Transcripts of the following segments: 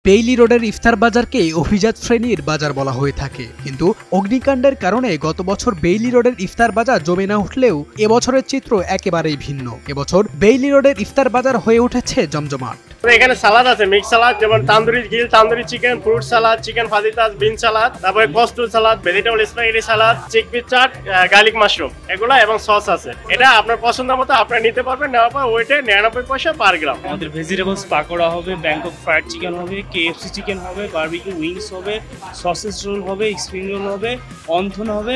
Bailey রোডের ইফতার বাজারকে অভিজাত শ্রেণীর বাজার বলা হয়ে থাকে, কিন্তু অগ্নিকাণ্ডের কারণে গত বছর বেইলি রোডের ইফতার বাজার জমে না উঠলেও এবছরের চিত্র একেবারেই ভিন্ন। এবছর বেইলি রোডের ইফতার বাজার হয়ে উঠেছে জমজমাট। এখানে সালাদ আছে, মিক্স সালাদ, যেমন tandoori grill, tandoori chicken, fruit salad, chicken fajitas, bean salad, তারপরে কস্তুল salad, vegetable spaghetti salad, chickpea chaat, garlic mushroom, এগুলো এবং সস আছে। এটা আপনার পছন্দ মতো আপনারা নিতে পারবেন। নেওয়ার পর ওইটা 99 পয়সা পার গ্রাম। আমাদের ভেজিটেবলস পাকোড়া হবে, ব্যাংকক ফ্রাইড চিকেন হবে, কেএফসি চিকেন হবে, বারবিকিউ উইংস হবে, সসেজ রোল হবে, স্প্রিং রোল হবে, অন্থন হবে,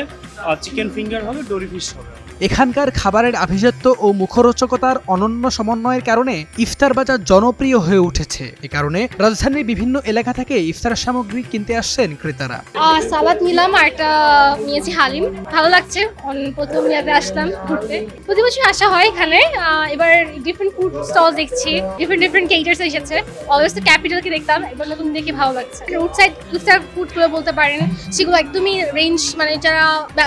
চিকেন ফিঙ্গার হবে, ডোরি ফিশ হবে। এখানকার খাবারের আভিজাত্য ও মুখরোচকতার অনন্য সমন্বয়ের কারণে ইফতার বাজার জনপ্রিয় হয়ে উঠেছে। এ কারণে রাজধানীর বিভিন্ন এলাকা থেকে ইফতার সামগ্রী কিনতে আসছেন ক্রেতারা। সালাদ নিলাম আর একটা নিয়েছি হালিম, ভালো লাগছে। প্রথম ইয়াতে আসলাম ঘুরতে, প্রতি বছর আসা হয় এখানে। এবার ডিফারেন্ট ফুড স্টল দেখছি, ডিফারেন্ট কেটার্স এসেছে। অলওয়েজ তো ক্যাপিটালকে দেখতাম, এবার নতুন দেখে ভালো লাগছে। রোড সাইড ইফতার ফুডগুলো বলতে পারেন, সেগুলো একদমই রেঞ্জ, মানে যারা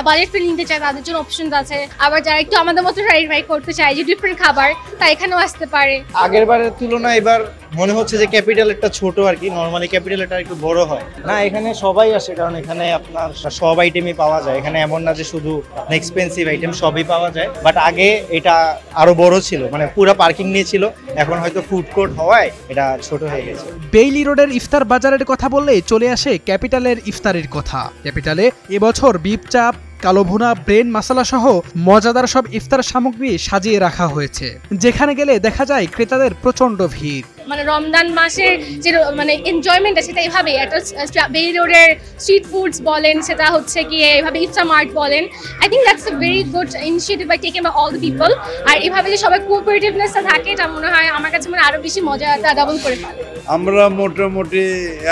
বাজেট ফ্রেন্ডলি নিতে চায় তাদের জন্য অপশন আছে। আবার যারা একটু আমাদের মতো ট্রাই করতে চায় যে ডিফারেন্ট খাবার, তা এখানেও আসতে পারে। আগের বারের তুলনায় এবার মনে হচ্ছে যে ক্যাপিটাল একটা ছোট আর কি, নরমালি ক্যাপিটাল এটা একটু বড় হয় না। এখানে সবাই আসে, কারণ এখানে আপনার সব আইটেমই পাওয়া যায়। এখানে এমন না যে শুধু এক্সপেন্সিভ আইটেম, সবই পাওয়া যায়। বাট আগে এটা আরো বড় ছিল, মানে পুরো পার্কিং নিয়ে ছিল। এখন হয়তো ফুড কোর্ট হওয়ায় এটা ছোট হয়ে গেছে। বেইলি রোডের ইফতার বাজারের কথা বললেই চলে আসে ক্যাপিটালের ইফতারের কথা। ক্যাপিটালে এবছর বিফ চাপ, কালো ভুনা, ব্রেন মশলা সহ মজাদার সব ইফতার সামগ্রী সাজিয়ে রাখা হয়েছে। যেখানে গেলে দেখা যায় ক্রেতাদের প্রচন্ড ভিড়। মানে রমজান মাসের যে মানে এনজয়মেন্ট আছে, সেটা এইভাবে একটা বেইলি রোডের স্ট্রিট ফুডস বলেন, সেটা হচ্ছে গিয়ে এইভাবে ইফতার মার্ট বলেন। I think that's a very good initiative by taken by all the people. আর এইভাবে যে সবাই কোঅপারেটিভনেসটা থাকে, এটা মনে হয় আমার কাছে মানে আরো বেশি মজাটা ডাবল করে ফেলে। আমরা মোটামুটি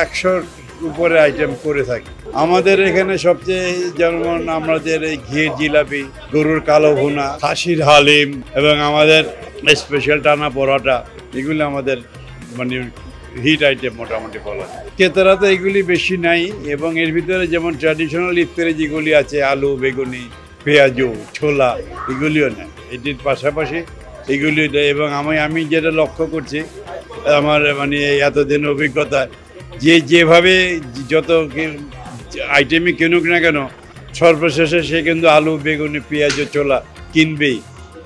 100 উপরে আইটেম করে থাকি। আমাদের এখানে সবচেয়ে যেমন আমাদের এই ঘিয়ের জিলাপি, গরুর কালো ভুনা, খাসির হালিম এবং আমাদের স্পেশাল টানা পরোটা, এগুলি আমাদের মানে হিট আইটেম মোটামুটি বলা যায়। ক্রেতারা তো এগুলি বেশি নাই, এবং এর ভিতরে যেমন ট্র্যাডিশনাল ইফতারে যেগুলি আছে, আলু, বেগুনি, পেঁয়াজু, ছোলা, এগুলিও নেয়। এটির পাশাপাশি এগুলিও দেয়। এবং আমি যেটা লক্ষ্য করছি আমার মানে এতদিন অভিজ্ঞতা, যেভাবে যত আইটেমই কিনুক না কেন, সর্বশেষে সে কিন্তু আলু, বেগুনি, পেঁয়াজ, ছোলা কিনবেই।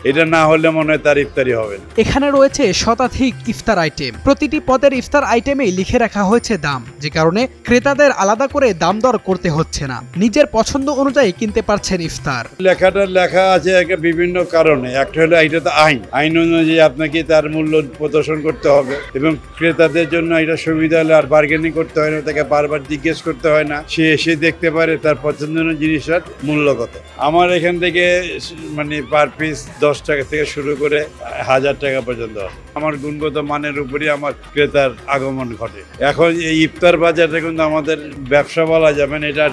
এটা না হলে মনে হয় তার ইফতারি হবে না। এখানে রয়েছে শতাধিক ইফতার আইটেম। প্রতিটি পদের ইফতার আইটেমেই লিখে রাখা হয়েছে দাম, যে কারণে ক্রেতাদের আলাদা করে দাম দর করতে হচ্ছে না। নিজের পছন্দ অনুযায়ী কিনতে পারছেন ইফতার। লেখাটা লেখা আছে বিভিন্ন কারণে। একটা হলো এটা তো আইন অনুযায়ী আপনাকে তার মূল্য প্রদর্শন করতে হবে, এবং ক্রেতাদের জন্য এটা সুবিধা হলে আর বার্গেনিং করতে হয় না, তাকে বারবার জিজ্ঞেস করতে হয় না। সে এসে দেখতে পারে তার পছন্দের জিনিসটার মূল্য কত। আমার এখান থেকে মানে পার পিস 10 টাকা থেকে শুরু করে 1000 টাকা পর্যন্ত। আমার গুণগত মানের উপরই আমার ক্রেতার আগমন ঘটে। এখন এই ইফতার বাজারটা কিন্তু আমাদের ব্যবসা বলা যাবে না, এটা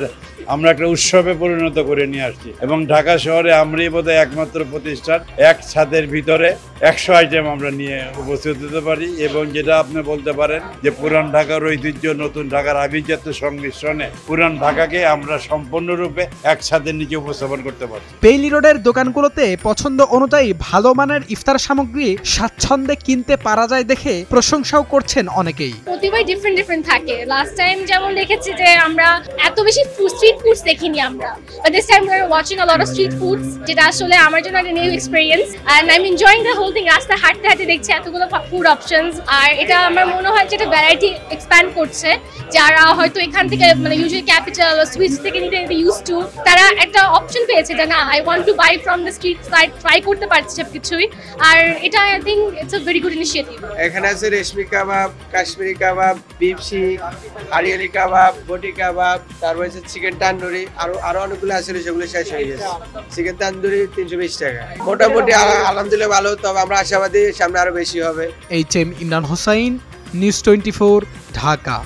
আমরা একটা উৎসবে পরিণত করে নিয়ে আসছি। এবং ঢাকা শহরে আমরাই বোধহয় একমাত্র প্রতিষ্ঠান এক ছাদের ভিতরে 100 আইটেম আমরা নিয়ে উপস্থিত হতে পারি। এবং যেটা আপনি বলতে পারেন যে পুরান ঢাকার ঐতিহ্য, নতুন ঢাকার আভিজাত্য সংমিশ্রণে পুরান ঢাকাকে আমরা সম্পূর্ণরূপে এক ছাদের নিচে উপস্থাপন করতে পারি। বেইলি রোডের দোকানগুলোতে পছন্দ অনুযায়ী ভালো মানের ইফতার সামগ্রী স্বাচ্ছন্দ্যে কিনতে পারা যায় দেখে প্রশংসাও করছেন অনেকেই। প্রতিবার ডিফারেন্ট থাকে। লাস্ট টাইম যেমন দেখেছি যে আমরা এত বেশি স্ট্রিট ফুডস দেখিনি আমরা, but this time we are watching a lot of street foods, যেটা আসলে আমার জন্য একটা new experience. And I am enjoying the whole thing. রাস্তা হাঁটতে হাঁটতে দেখছি এতগুলো ফুড অপশনস, আর এটা আমার মনে হয় যেটা ভ্যারাইটি এক্সপ্যান্ড করছে। যারা হয়তো এখান থেকে মানে ইউজুয়ালি ক্যাপিটাল ও সুইটস থেকে নিতে ইউজ টু, তারা একটা অপশন পেয়েছে যে না, I want to buy from the street side, try করতে পারছে সবকিছুই। আর এটা I think it's a very good initiative. এখানে আছে রেশমি কাবাব, কাশ্মীরি কাবাব, বিফ শিক, হারিয়ালি কাবাব, বটি কাবাব, তারপর হচ্ছে চিকেন তান্দুরি, আরো অনেকগুলো আছে, সেগুলো শেষ হয়ে গেছে। চিকেন তান্দুরি 320 টাকা। মোটামুটি আলহামদুলিল্লাহ ভালো, তবে আমরা আশাবাদী সামনে আরো বেশি হবে। HM Imran Hossain, news 24, Dhaka.